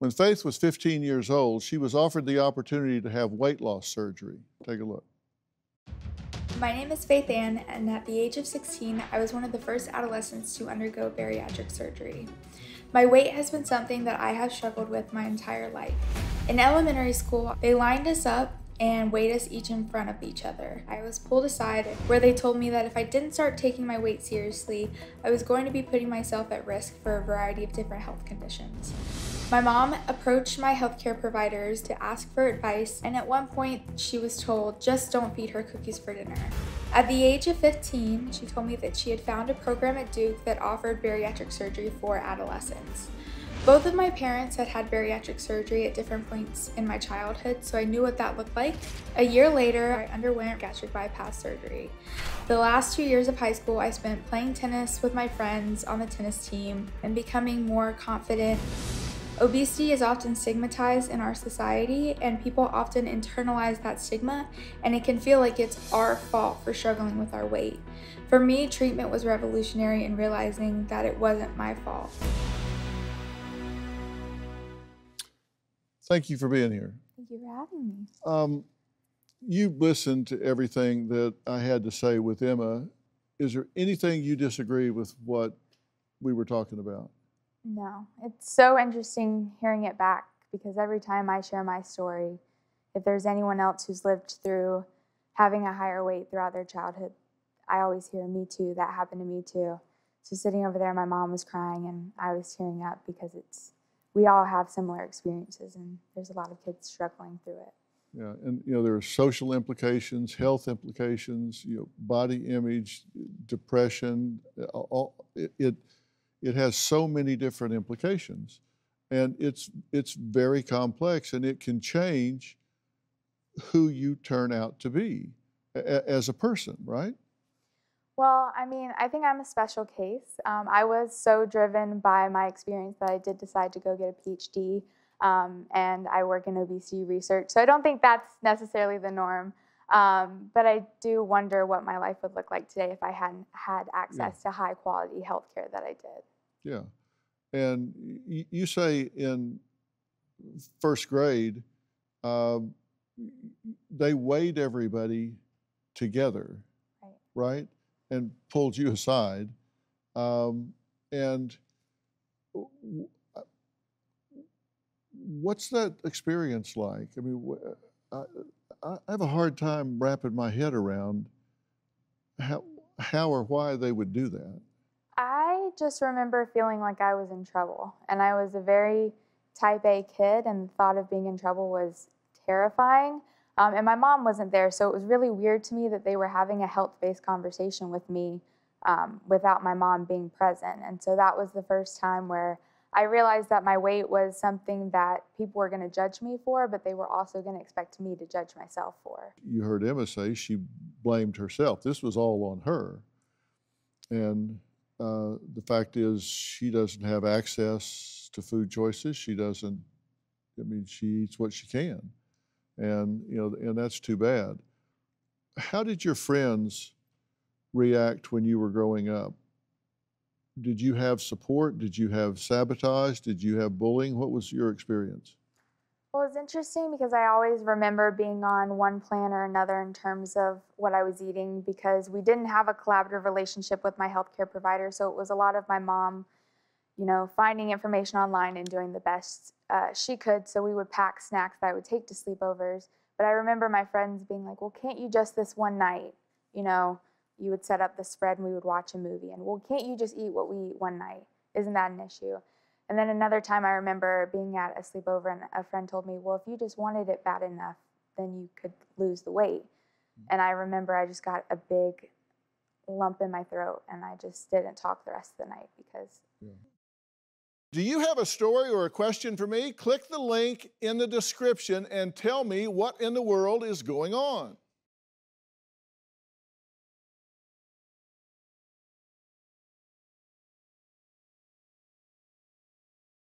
When Faith was 15 years old, she was offered the opportunity to have weight loss surgery. Take a look. My name is Faith Ann, and at the age of 16, I was one of the first adolescents to undergo bariatric surgery. My weight has been something that I have struggled with my entire life. In elementary school, they lined us up and weighed us each in front of each other. I was pulled aside where they told me that if I didn't start taking my weight seriously, I was going to be putting myself at risk for a variety of different health conditions. My mom approached my healthcare providers to ask for advice, and at one point she was told, just don't feed her cookies for dinner. At the age of 15, she told me that she had found a program at Duke that offered bariatric surgery for adolescents. Both of my parents had had bariatric surgery at different points in my childhood, so I knew what that looked like. A year later, I underwent gastric bypass surgery. The last 2 years of high school, I spent playing tennis with my friends on the tennis team and becoming more confident. Obesity is often stigmatized in our society, and people often internalize that stigma, and it can feel like it's our fault for struggling with our weight. For me, treatment was revolutionary in realizing that it wasn't my fault. Thank you for being here. Thank you for having me. You listened to everything that I had to say with Emma. Is there anything you disagree with what we were talking about? No, it's so interesting hearing it back because every time I share my story, if there's anyone else who's lived through having a higher weight throughout their childhood, I always hear me too, that happened to me too. So sitting over there, my mom was crying and I was tearing up because we all have similar experiences and there's a lot of kids struggling through it. Yeah, and there are social implications, health implications, body image, depression, it has so many different implications, and it's very complex, and it can change who you turn out to be as a person, right? Well, I mean, I think I'm a special case. I was so driven by my experience that I did decide to go get a PhD, and I work in obesity research. So I don't think that's necessarily the norm, but I do wonder what my life would look like today if I hadn't had access to high quality healthcare that I did. Yeah, and you say in first grade, they weighed everybody together, right? And pulled you aside. And what's that experience like? I mean, I have a hard time wrapping my head around how or why they would do that. I just remember feeling like I was in trouble, and I was a very type A kid, and the thought of being in trouble was terrifying. And my mom wasn't there, so it was really weird to me that they were having a health-based conversation with me without my mom being present. And so that was the first time where I realized that my weight was something that people were going to judge me for, but they were also going to expect me to judge myself for. You heard Emma say she blamed herself. This was all on her. And the fact is she doesn't have access to food choices. She doesn't, she eats what she can. And, and that's too bad. How did your friends react when you were growing up? Did you have support? Did you have sabotage? Did you have bullying? What was your experience? Well, it's interesting because I always remember being on one plan or another in terms of what I was eating because we didn't have a collaborative relationship with my healthcare provider. So it was a lot of my mom, finding information online and doing the best she could. So we would pack snacks that I would take to sleepovers. But I remember my friends being like, well, can't you just this one night, you would set up the spread and we would watch a movie. And, well, can't you just eat what we eat one night? Isn't that an issue? And then another time I remember being at a sleepover and a friend told me, well, if you just wanted it bad enough, then you could lose the weight. And I remember I just got a big lump in my throat and I just didn't talk the rest of the night because... Yeah. Do you have a story or a question for me? Click the link in the description and tell me what in the world is going on.